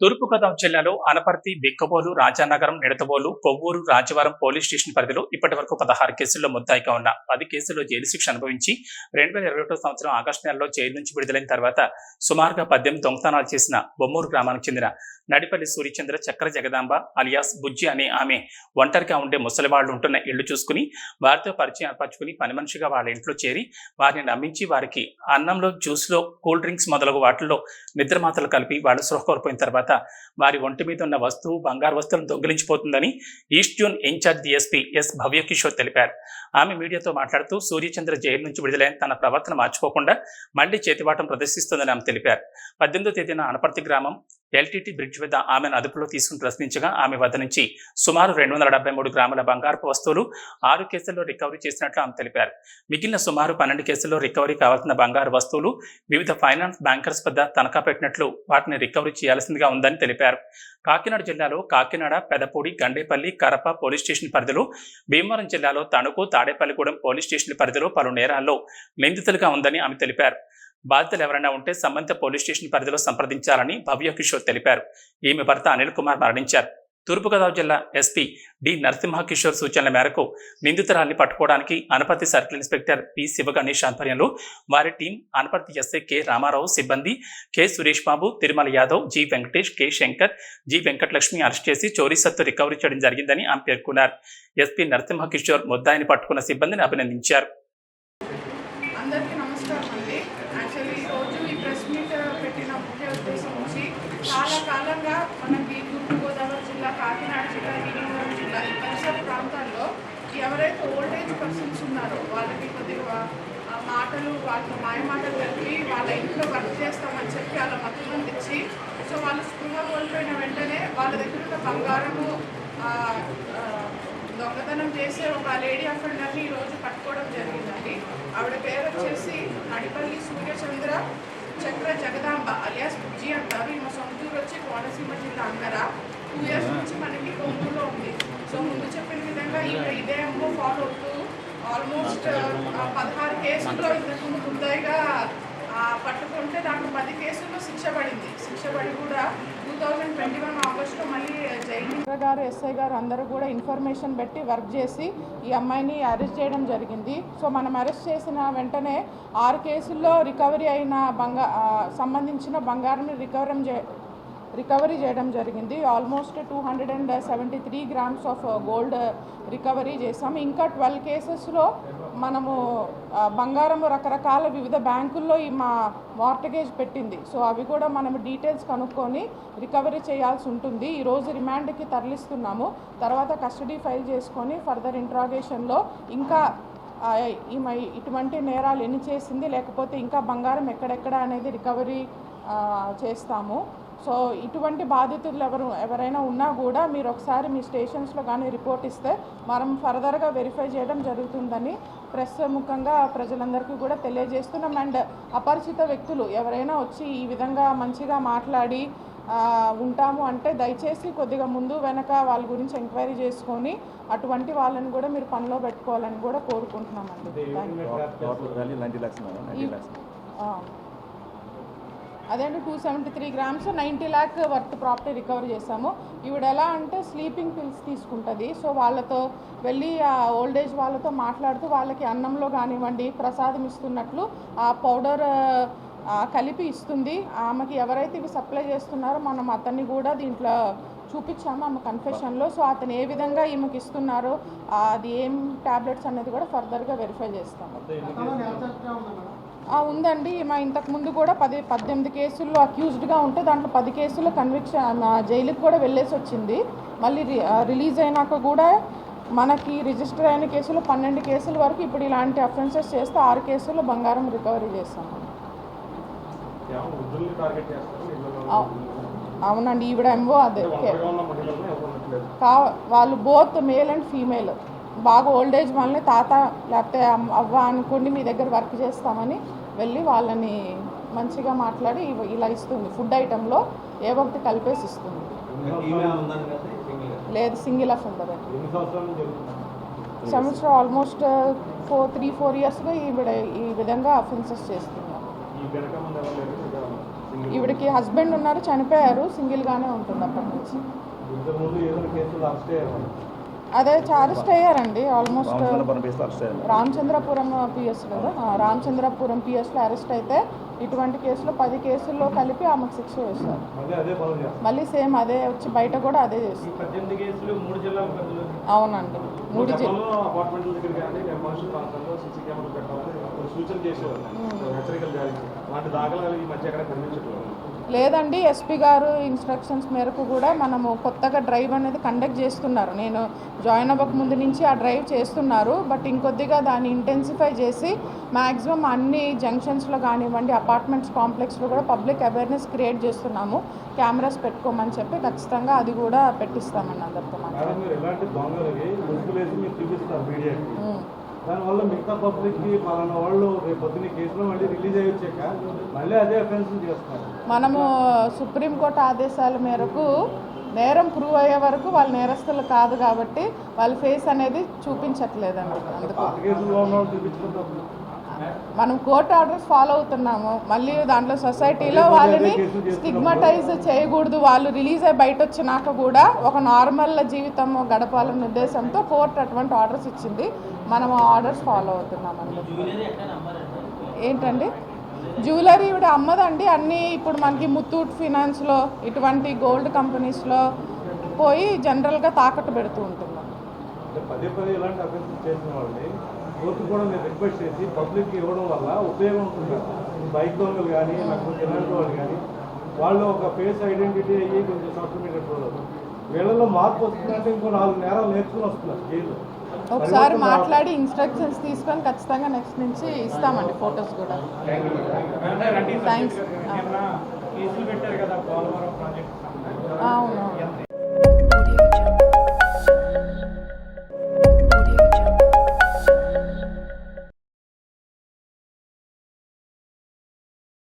తూర్పుగోదావరి జిల్లాలో Anaparthi, Bikkavolu, Rajanagaram, Nidadavolu, Kovvur, Rajavaram police station పరిధిలో ఇప్పటి వరకు 16 కేసుల్లో ముద్దాయిగా ఉన్న 10 కేసుల్లో జైలు శిక్ష అనుభవించి 2021 సంవత్సరం ఆగస్టు నెలలో జైలు నుంచి విడుదలైన తర్వాత సుమారుగా 18 దొంగతనాలు చేసిన బొమ్మూరు గ్రామానికి చెందిన నడిపల్లి సూర్యచంద్ర చక్ర జగదాంబ అలియాస్ బుజ్జి అనే ఆమె ఒంటరిగా ఉండే ముసలివాళ్లు ఉంటున్న ఇళ్లు చూసుకుని వారితో పరిచయం ఏర్పరచుకుని పని మనిషిగా వాళ్ళ ఇంట్లో చేరి వారిని నమ్మించి వారికి అన్నంలో, జ్యూస్లో, కూల్ డ్రింక్స్ మొదలగు వాటిల్లో నిద్రమాతలు కలిపి వాళ్ళు స్పృహ కోల్పోయిన తర్వాత వారి ఒంటి మీద ఉన్న వస్తువు, బంగారు వస్తువులను దొంగిలించిపోతుందని east zone in-charge DSP S Bhavyakishore తెలిపారు. ఆమె మీడియాతో మాట్లాడుతూ సూర్యచంద్ర జైలు నుంచి విడుదలైన తన ప్రవర్తన మార్చుకోకుండా మళ్లీ చేతివాటం ప్రదర్శిస్తోందని ఆమె తెలిపారు. 18వ తేదీన అనపర్తి గ్రామం ఎల్టీటీ బ్రిడ్జ్ వద్ద ఆమెను అదుపులో తీసుకుని ప్రశ్నించగా ఆమె వద్ద నుంచి సుమారు 273 గ్రాముల బంగారపు వస్తువులు 6 కేసుల్లో రికవరీ చేసినట్లు ఆమె తెలిపారు. మిగిలిన సుమారు 12 కేసుల్లో రికవరీ కావాల్సిన బంగారు వస్తువులు వివిధ ఫైనాన్స్ బ్యాంకర్స్ వద్ద తనఖా పెట్టినట్లు వాటిని రికవరీ చేయాల్సిందిగా ఉందని తెలిపారు. కాకినాడ జిల్లాలో కాకినాడ, పెదపూడి, గండేపల్లి, కరప పోలీస్ స్టేషన్ పరిధిలో, భీమవరం జిల్లాలో తణుకు, తాడేపల్లిగూడెం పోలీస్ స్టేషన్ పరిధిలో పలు నేరాల్లో నిందితులుగా ఉందని ఆమె తెలిపారు. బాధితులు ఎవరైనా ఉంటే సంబంధిత పోలీస్ స్టేషన్ పరిధిలో సంప్రదించాలని భవ్యకిషోర్ తెలిపారు. ఈమె భర్త అనిల్ కుమార్ మరణించారు. తూర్పుగోదావరి జిల్లా ఎస్పీ డి నరసింహకిషోర్ సూచనల మేరకు నిందితురాల్ని పట్టుకోవడానికి Anaparthi circle inspector P Sivaganesh ఆధ్వర్యంలో వారి team Anaparthi SI K Ramarao, సిబ్బంది K Suresh Babu, Tirumala Yadav, G Venkatesh, K Shankar, G Venkatalakshmi arrest చేసి చోరీ సత్తు రికవరీ చేయడం జరిగిందని ఆమె పేర్కొన్నారు. ఎస్పీ నరసింహకిషోర్ ముద్దాయిని పట్టుకున్న సిబ్బందిని అభినందించారు. చాలా కాలంగా మనకి తూర్పుగోదావరి జిల్లా, కాకినాడ జిల్లా, భీమవరం జిల్లా ఈ పరిసర ప్రాంతాల్లో ఎవరైతే ఓల్డేజ్ పర్సన్స్ ఉన్నారో వాళ్ళకి కొద్దిగా మాటలు, వాళ్ళ మాయమాటలు కలిపి వాళ్ళ ఇంట్లో వర్క్ చేస్తామని చెప్పి వాళ్ళ మద్దతులను తెచ్చి సో వాళ్ళు స్పృహ కోల్పోయిన వెంటనే వాళ్ళ దగ్గర ఉన్న బంగారము దొంగతనం చేసే ఒక లేడీ అఫెండర్ని ఈరోజు పట్టుకోవడం జరిగిందండి. ఆవిడ పేరు వచ్చేసి నడిపల్లి సూర్యచంద్ర చక్ర జగదాంబ అలియాస్ బుజ్జి అంటారు. ఈమె సొంతూరు వచ్చి కోనసీమ జిల్లా అంగర. 2 years నుంచి మనకి కొవ్వూరులో ఉంది. సో ముందు చెప్పిన విధంగా ఇదే ఎంఓ ఫాలో అవుతూ ఆల్మోస్ట్ 16 కేసుల్లో ఇంతకు ముద్దాయిగా పట్టుకుంటే దాంట్లో 10 కేసుల్లో శిక్ష పడి కూడా 2021 ఆగస్టులో మళ్ళీ జైలు గారు, ఎస్ఐ గారు అందరూ కూడా ఇన్ఫర్మేషన్ పెట్టి వర్క్ చేసి ఈ అమ్మాయిని అరెస్ట్ చేయడం జరిగింది. సో మనం అరెస్ట్ చేసిన వెంటనే 6 కేసుల్లో రికవరీ అయిన సంబంధించిన బంగారం రికవరీ చేయడం జరిగింది. Almost 273 grams of gold recovery చేసాము. ఇంకా 12 కేసెస్లో మనము బంగారం రకరకాల వివిధ బ్యాంకుల్లో ఈ మా మార్టగేజ్ పెట్టింది. సో అవి కూడా మనము డీటెయిల్స్ కనుక్కొని రికవరీ చేయాల్సి ఉంటుంది. ఈరోజు రిమాండ్కి తరలిస్తున్నాము. తర్వాత కస్టడీ ఫైల్ చేసుకొని ఫర్దర్ ఇంట్రాగేషన్లో ఇంకా ఈమె ఇటువంటి నేరాలు ఎన్ని చేసింది, లేకపోతే ఇంకా బంగారం ఎక్కడెక్కడ అనేది రికవరీ చేస్తాము. సో ఇటువంటి బాధితులు ఎవరైనా ఉన్నా కూడా మీరు ఒకసారి మీ స్టేషన్స్లో కానీ రిపోర్ట్ ఇస్తే మనం ఫర్దర్గా వెరిఫై చేయడం జరుగుతుందని ప్రెస్ ముఖంగా ప్రజలందరికీ కూడా తెలియజేస్తున్నాం. అండ్ అపరిచిత వ్యక్తులు ఎవరైనా వచ్చి ఈ విధంగా మంచిగా మాట్లాడి ఉంటాము అంటే దయచేసి కొద్దిగా ముందు వెనక వాళ్ళ గురించి ఎంక్వైరీ చేసుకొని అటువంటి వాళ్ళని కూడా మీరు పనిలో పెట్టుకోవాలని కూడా కోరుకుంటున్నామండి. అదేంటి 273 grams 90 lakh worth property recover చేసాము. ఈవిడ ఎలా అంటే స్లీపింగ్ పిల్స్ తీసుకుంటుంది. సో వాళ్ళతో వెళ్ళి ఆ ఓల్డేజ్ వాళ్ళతో మాట్లాడుతూ వాళ్ళకి అన్నంలో కానివ్వండి ప్రసాదం ఇస్తున్నట్లు ఆ పౌడర్ కలిపి ఇస్తుంది. ఆమెకి ఎవరైతే ఇవి సప్లై చేస్తున్నారో మనం అతన్ని కూడా దీంట్లో చూపించాము ఆమె కన్ఫెషన్లో. సో అతను ఏ విధంగా ఈమెకి ఇస్తున్నారో అది ఏం ట్యాబ్లెట్స్ అనేది కూడా ఫర్దర్గా వెరిఫై చేస్తాము. ఉందండి. మా ఇంతకుముందు కూడా 18 కేసుల్లో అక్యూజ్డ్గా ఉంటే దాంట్లో 10 కేసుల్లో కన్విక్షన్ జైలుకి కూడా వెళ్ళేసి వచ్చింది. మళ్ళీ రిలీజ్ అయినాక కూడా మనకి రిజిస్టర్ అయిన కేసులు 12 కేసుల వరకు ఇప్పుడు ఇలాంటి అఫెన్సెస్ చేస్తే 6 కేసుల్లో బంగారం రికవరీ చేస్తాము. అవునండి. ఈవిడ ఎంఓ అదే వాళ్ళు బోత్ మేల్ అండ్ ఫీమేల్ బాగా ఓల్డేజ్ వాళ్ళని తాత లేకపోతే అవ్వ అనుకోండి మీ దగ్గర వర్క్ చేస్తామని వెళ్ళి వాళ్ళని మంచిగా మాట్లాడి ఇలా ఇస్తుంది. ఫుడ్ ఐటెంలో ఏ ఒకటి కలిపేసి ఇస్తుంది. లేదు, సింగిల్ అఫెండర్ అండి. సంవత్సరం ఆల్మోస్ట్ 3-4 yearsగా ఈవిడ ఈ విధంగా అఫెన్సెస్ చేస్తున్నారు. ఈవిడికి హస్బెండ్ ఉన్నారు, చనిపోయారు, సింగిల్గానే ఉంటుంది అప్పటి నుంచి. అదే అరెస్ట్ అయ్యారండి. ఆల్మోస్ట్ రామచంద్రపురం పిఎస్ కదా, రామచంద్రపురం పిఎస్లో అరెస్ట్ అయితే ఇటువంటి కేసులో 10 కేసుల్లో కలిపి ఆమెకు శిక్ష వేస్తారు. మళ్ళీ సేమ్ అదే వచ్చి బయట కూడా అదే చేస్తారు. అవునండి, 3 జిల్లా. లేదండి, ఎస్పీ గారు ఇన్స్ట్రక్షన్స్ మేరకు కూడా మనము కొత్తగా డ్రైవ్ అనేది కండక్ట్ చేస్తున్నారు. నేను జాయిన్ అవ్వక ముందు నుంచి ఆ డ్రైవ్ చేస్తున్నారు. బట్ ఇంకొద్దిగా దాన్ని ఇంటెన్సిఫై చేసి మ్యాక్సిమం అన్ని జంక్షన్స్లో కానివ్వండి, అపార్ట్మెంట్స్ కాంప్లెక్స్లో కూడా పబ్లిక్ అవేర్నెస్ క్రియేట్ చేస్తున్నాము. కెమెరాస్ పెట్టుకోమని చెప్పి ఖచ్చితంగా అది కూడా పెట్టిస్తామండి అందరితో. దానివల్ల మిగతా పబ్లిక్కి పలానా వాళ్ళు రేపు పొద్దున్న కేసులో మళ్ళీ రిలీజ్ అయ్యొచ్చాక మళ్ళీ అదే అఫెన్స్ చేస్తారు. మనము సుప్రీంకోర్టు ఆదేశాల మేరకు నేరం ప్రూవ్ అయ్యే వరకు వాళ్ళు నేరస్తులు కాదు కాబట్టి వాళ్ళ ఫేస్ అనేది చూపించట్లేదండి. అందుకు మనం కోర్టు ఆర్డర్స్ ఫాలో అవుతున్నాము. మళ్ళీ దాంట్లో సొసైటీలో వాళ్ళని స్టిగ్మటైజ్ చేయకూడదు. వాళ్ళు రిలీజ్ అయ్యి బయట వచ్చినాక కూడా ఒక నార్మల్ జీవితం గడపాలన్న ఉద్దేశంతో కోర్టు అటువంటి ఆర్డర్స్ ఇచ్చింది. మనం ఆర్డర్స్ ఫాలో అవుతున్నాం అండి. ఏంటండి జ్యువెలరీ ఇవిడ అమ్మదండి. అన్నీ ఇప్పుడు మనకి ముత్తూట్ ఫినాన్స్లో ఇటువంటి గోల్డ్ కంపెనీస్లో పోయి జనరల్గా తాకట్టు పెడుతూ ఉంటున్నాం. కోర్టు కూడా నేను రిక్వెస్ట్ చేసి పబ్లిక్కి ఇవ్వడం వల్ల ఉపయోగం ఉంటుంది కదా. బైక్ దొంగలు కానీ లేకపోతే ఎలాంటి వాళ్ళు కానీ వాళ్ళు ఒక ఫేస్ ఐడెంటిటీ అయ్యి కొంచెం సోషల్ మీడియా చూడదు. వీళ్ళలో మార్పు వస్తుందంటే ఇంకో 4 నేరాలు నేర్చుకుని వస్తున్నారు జైలు. ఒకసారి మాట్లాడి ఇన్స్ట్రక్షన్స్ తీసుకొని ఖచ్చితంగా నెక్స్ట్ నుంచి ఇస్తామండి ఫొటోస్ కూడా. థ్యాంక్స్. కేసులు పెట్టారు కదా పోలవరం ప్రాజెక్ట్